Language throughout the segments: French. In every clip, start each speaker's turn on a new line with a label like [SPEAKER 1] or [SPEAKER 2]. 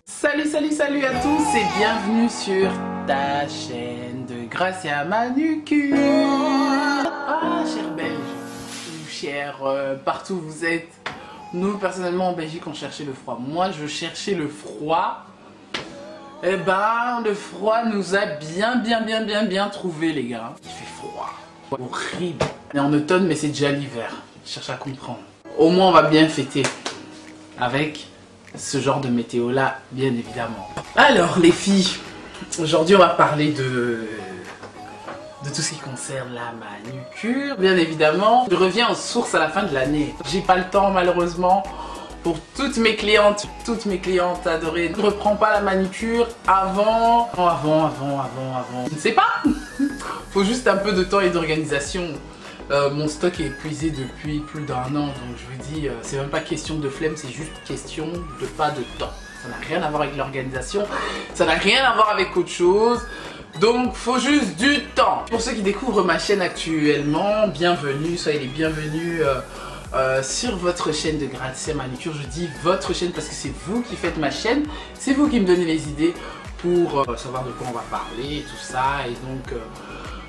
[SPEAKER 1] Salut à tous et bienvenue sur ta chaîne de Gracia Manucure. Ah, chers Belges, ou chers partout où vous êtes. Nous, personnellement, en Belgique, on cherchait le froid. Moi, je cherchais le froid. Eh ben, le froid nous a bien trouvé, les gars. Il fait froid. Horrible. On est en automne, mais c'est déjà l'hiver. Je cherche à comprendre. Au moins, on va bien fêter avec ce genre de météo là, bien évidemment. Alors les filles, aujourd'hui on va parler de tout ce qui concerne la manucure, bien évidemment. Je reviens aux sources à la fin de l'année. J'ai pas le temps malheureusement pour toutes mes clientes adorées. Je ne reprends pas la manucure avant. Je ne sais pas. Faut juste un peu de temps et d'organisation. Mon stock est épuisé depuis plus d'1 an, donc je vous dis, c'est même pas question de flemme, c'est juste question de pas de temps. Ça n'a rien à voir avec l'organisation, ça n'a rien à voir avec autre chose, donc faut juste du temps. Pour ceux qui découvrent ma chaîne actuellement, bienvenue, soyez les bienvenus sur votre chaîne de Gracia Manucure. Je dis votre chaîne parce que c'est vous qui faites ma chaîne, c'est vous qui me donnez les idées pour savoir de quoi on va parler et tout ça, et donc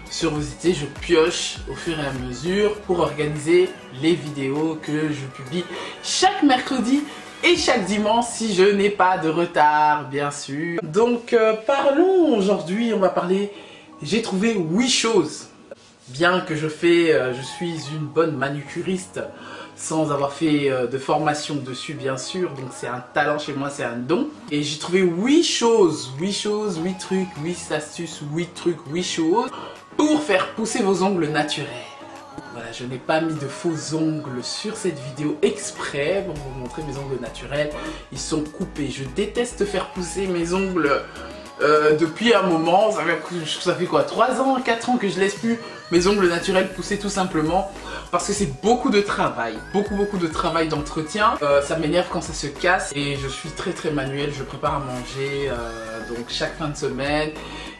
[SPEAKER 1] sur vos idées, je pioche au fur et à mesure pour organiser les vidéos que je publie chaque mercredi et chaque dimanche si je n'ai pas de retard, bien sûr. Donc parlons aujourd'hui, on va parler, j'ai trouvé 8 choses. Bien que je suis une bonne manucuriste sans avoir fait de formation dessus, bien sûr, donc c'est un talent chez moi, c'est un don. Et j'ai trouvé 8 choses, 8 trucs, 8 astuces, 8 trucs, 8 choses pour faire pousser vos ongles naturels. Voilà, je n'ai pas mis de faux ongles sur cette vidéo exprès pour vous montrer mes ongles naturels. Ils sont coupés. Je déteste faire pousser mes ongles depuis un moment. Ça fait quoi, 3 ans, 4 ans que je laisse plus mes ongles naturels pousser, tout simplement parce que c'est beaucoup de travail, beaucoup de travail d'entretien. Ça m'énerve quand ça se casse et je suis très manuel. Je prépare à manger donc chaque fin de semaine.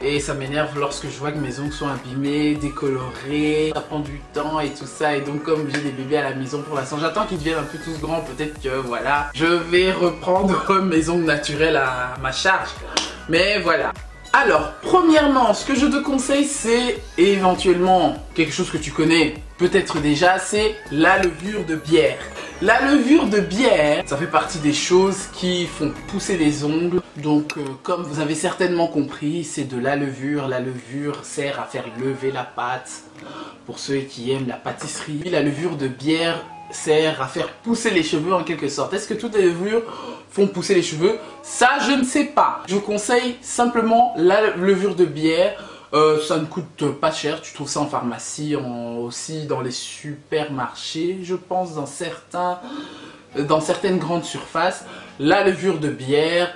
[SPEAKER 1] Et ça m'énerve lorsque je vois que mes ongles sont abîmés, décolorés, ça prend du temps et tout ça. Et donc comme j'ai des bébés à la maison pour l'instant, j'attends qu'ils deviennent un peu tous grands. Peut-être que voilà, je vais reprendre mes ongles naturels à ma charge. Mais voilà. Alors, premièrement, ce que je te conseille, c'est éventuellement quelque chose que tu connais peut-être déjà, c'est la levure de bière. La levure de bière, ça fait partie des choses qui font pousser les ongles. Donc, comme vous avez certainement compris, c'est de la levure. La levure sert à faire lever la pâte. Pour ceux qui aiment la pâtisserie, la levure de bière sert à faire pousser les cheveux en quelque sorte. Est-ce que toutes les levures font pousser les cheveux? Ça, je ne sais pas. Je vous conseille simplement la levure de bière. Ça ne coûte pas cher, tu trouves ça en pharmacie, aussi dans les supermarchés, je pense, dans certaines grandes surfaces. La levure de bière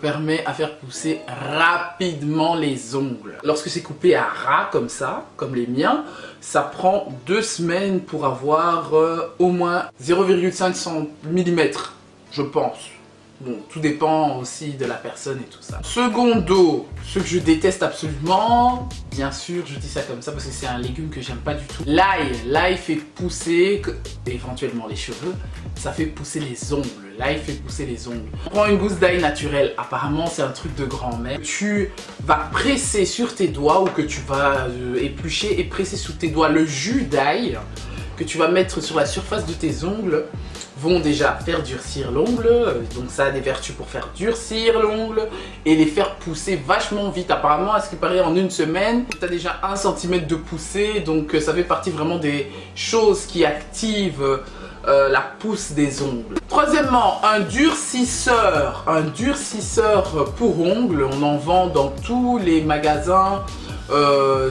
[SPEAKER 1] permet à faire pousser rapidement les ongles. Lorsque c'est coupé à ras comme ça, comme les miens, ça prend 2 semaines pour avoir au moins 0,5 mm, je pense. Bon, tout dépend aussi de la personne et tout ça. Secondo, ce que je déteste absolument, bien sûr, je dis ça comme ça parce que c'est un légume que j'aime pas du tout. L'ail. L'ail fait pousser, éventuellement les cheveux, ça fait pousser les ongles. L'ail fait pousser les ongles. Prends une gousse d'ail naturelle, apparemment c'est un truc de grand-mère. Tu vas presser sur tes doigts ou que tu vas éplucher et presser sur tes doigts le jus d'ail que tu vas mettre sur la surface de tes ongles vont déjà faire durcir l'ongle, donc ça a des vertus pour faire durcir l'ongle et les faire pousser vachement vite. Apparemment, à ce qui paraît, en 1 semaine, tu as déjà 1 cm de poussée, donc ça fait partie vraiment des choses qui activent la pousse des ongles. Troisièmement, un durcisseur pour ongles, on en vend dans tous les magasins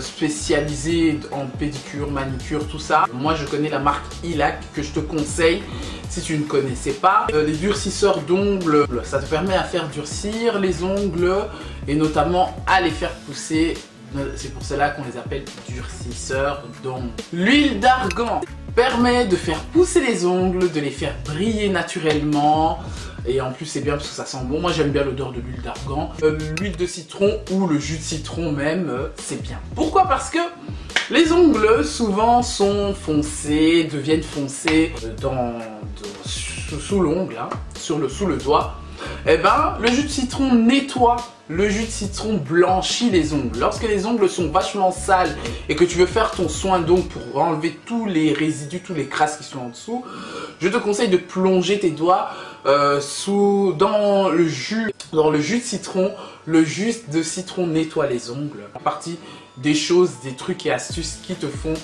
[SPEAKER 1] spécialisés en pédicure, manicure, tout ça. Moi je connais la marque Ilac que je te conseille si tu ne connaissais pas. Les durcisseurs d'ongles, ça te permet à faire durcir les ongles et notamment à les faire pousser. C'est pour cela qu'on les appelle durcisseurs d'ongles. L'huile d'argan permet de faire pousser les ongles, de les faire briller naturellement. Et en plus c'est bien parce que ça sent bon. Moi j'aime bien l'odeur de l'huile d'argan. L'huile de citron ou le jus de citron même, c'est bien. Pourquoi? Parce que les ongles souvent sont foncés, deviennent foncés sous l'ongle, hein, sous le doigt, eh ben, le jus de citron nettoie, le jus de citron blanchit les ongles. Lorsque les ongles sont vachement sales et que tu veux faire ton soin d'ongles pour enlever tous les résidus, tous les crasses qui sont en dessous, je te conseille de plonger tes doigts dans le jus de citron. Le jus de citron nettoie les ongles. À partir des choses, des trucs et astuces qui te font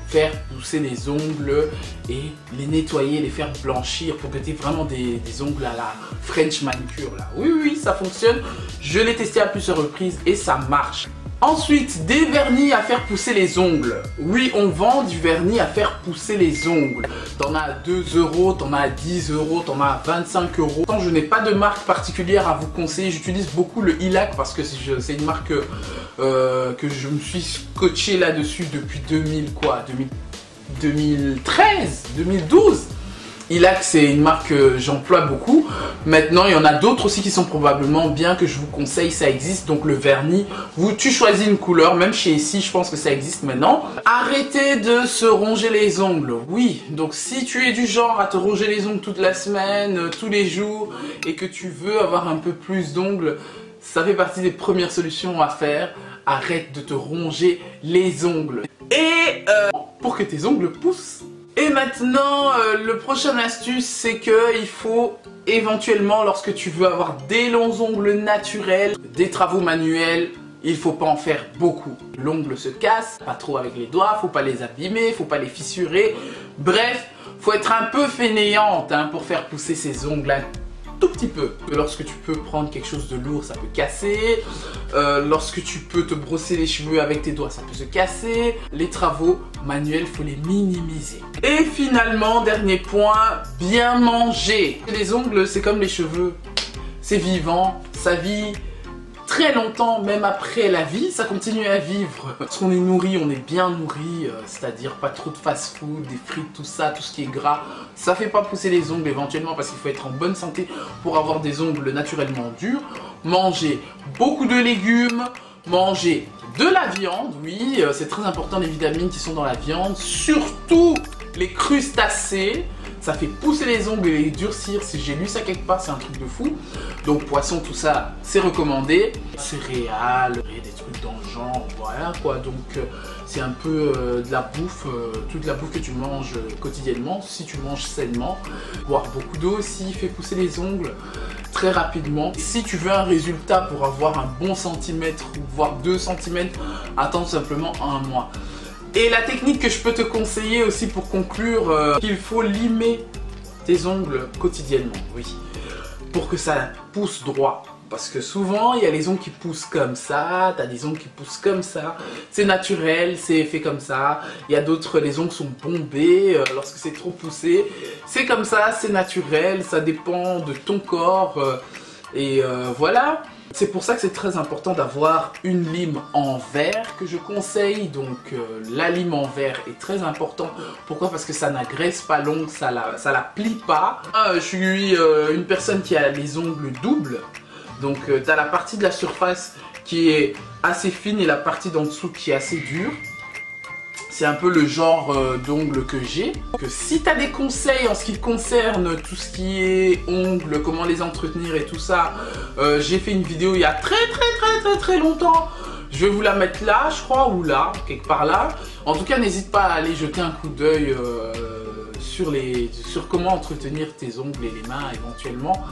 [SPEAKER 1] faire pousser les ongles et les nettoyer, les faire blanchir pour que tu aies vraiment des ongles à la French manicure là. Oui, ça fonctionne. Je l'ai testé à plusieurs reprises et ça marche. Ensuite, des vernis à faire pousser les ongles. Oui, on vend du vernis à faire pousser les ongles. T'en as à 2 €, t'en as à 10 €, t'en as à 25 €. Je n'ai pas de marque particulière à vous conseiller. J'utilise beaucoup le Ilac parce que c'est une marque que je me suis scotché là-dessus depuis 2013, 2012. Ilac, c'est une marque que j'emploie beaucoup. Maintenant, il y en a d'autres aussi qui sont probablement bien, que je vous conseille, ça existe. Donc le vernis, tu choisis une couleur, même chez ici, je pense que ça existe maintenant. Arrêtez de se ronger les ongles. Oui, donc si tu es du genre à te ronger les ongles toute la semaine, tous les jours, et que tu veux avoir un peu plus d'ongles, ça fait partie des premières solutions à faire. Arrête de te ronger les ongles. Et pour que tes ongles poussent. Et maintenant, le prochain astuce, c'est qu'il faut éventuellement, lorsque tu veux avoir des longs ongles naturels, des travaux manuels, il faut pas en faire beaucoup. L'ongle se casse, pas trop avec les doigts, faut pas les abîmer, faut pas les fissurer. Bref, faut être un peu fainéante hein, pour faire pousser ses ongles un tout petit peu. Lorsque tu peux prendre quelque chose de lourd, ça peut casser. Lorsque tu peux te brosser les cheveux avec tes doigts, ça peut se casser. Les travaux manuels, faut les minimiser. Et finalement, dernier point, bien manger. Les ongles, c'est comme les cheveux. C'est vivant, ça vit très longtemps, même après la vie, ça continue à vivre. Parce qu'on est nourri, on est bien nourri, c'est-à-dire pas trop de fast-food, des frites, tout ça, tout ce qui est gras. Ça fait pas pousser les ongles éventuellement parce qu'il faut être en bonne santé pour avoir des ongles naturellement durs. Manger beaucoup de légumes, manger de la viande, oui, c'est très important les vitamines qui sont dans la viande, surtout les crustacés. Ça fait pousser les ongles et les durcir. Si j'ai lu ça quelque part, c'est un truc de fou. Donc poisson, tout ça, c'est recommandé. Céréales, des trucs dans le genre, voilà quoi. Donc c'est un peu de la bouffe, toute la bouffe que tu manges quotidiennement, si tu manges sainement. Boire beaucoup d'eau aussi fait pousser les ongles très rapidement. Si tu veux un résultat pour avoir un bon centimètre, voire 2 cm, attends simplement un mois. Et la technique que je peux te conseiller aussi pour conclure, qu'il faut limer tes ongles quotidiennement, oui, pour que ça pousse droit. Parce que souvent, il y a les ongles qui poussent comme ça, tu as des ongles qui poussent comme ça, c'est naturel, c'est fait comme ça. Il y a d'autres, les ongles sont bombés lorsque c'est trop poussé. C'est comme ça, c'est naturel, ça dépend de ton corps voilà. C'est pour ça que c'est très important d'avoir une lime en verre que je conseille. Donc la lime en verre est très important. Pourquoi? Parce que ça n'agresse pas l'ongle, ça la plie pas. Je suis une personne qui a les ongles doubles. Donc tu as la partie de la surface qui est assez fine et la partie d'en dessous qui est assez dure. C'est un peu le genre d'ongles que j'ai. Si tu as des conseils en ce qui concerne tout ce qui est ongles, comment les entretenir et tout ça, j'ai fait une vidéo il y a très longtemps. Je vais vous la mettre là, je crois, ou là, quelque part là. En tout cas, n'hésite pas à aller jeter un coup d'œil sur comment entretenir tes ongles et les mains éventuellement.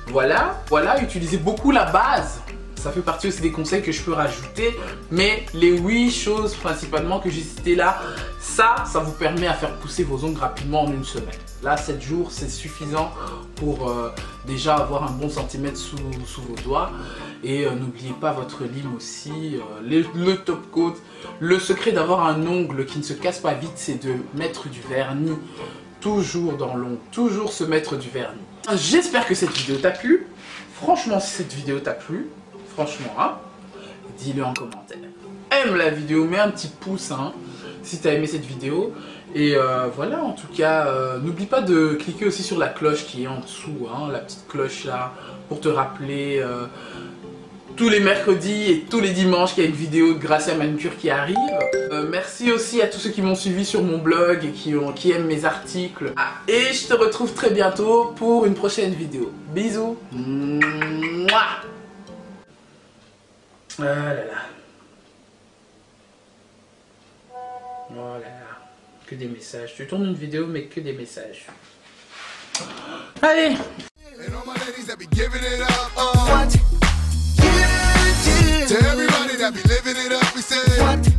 [SPEAKER 1] Voilà, utilisez beaucoup la base. Ça fait partie aussi des conseils que je peux rajouter. Mais les 8 choses principalement que j'ai citées là, ça vous permet à faire pousser vos ongles rapidement en une semaine. Là, 7 jours, c'est suffisant pour déjà avoir un bon centimètre sous vos doigts. Et n'oubliez pas votre lime aussi, le top coat. Le secret d'avoir un ongle qui ne se casse pas vite, c'est de mettre du vernis toujours dans l'ongle. Toujours se mettre du vernis. J'espère que cette vidéo t'a plu. Franchement, si cette vidéo t'a plu, franchement, hein, dis-le en commentaire. Aime la vidéo, mets un petit pouce hein, si tu as aimé cette vidéo. Et voilà, en tout cas, n'oublie pas de cliquer aussi sur la cloche qui est en dessous, hein, la petite cloche là, pour te rappeler tous les mercredis et tous les dimanches qu'il y a une vidéo de Gracia Manucure qui arrive. Merci aussi à tous ceux qui m'ont suivi sur mon blog et qui aiment mes articles. Ah, et je te retrouve très bientôt pour une prochaine vidéo. Bisous. Mouah. Ah là là. Oh là là. Que des messages. Tu tournes une vidéo mais que des messages. Allez.
[SPEAKER 2] To everybody that be living it up, we say what?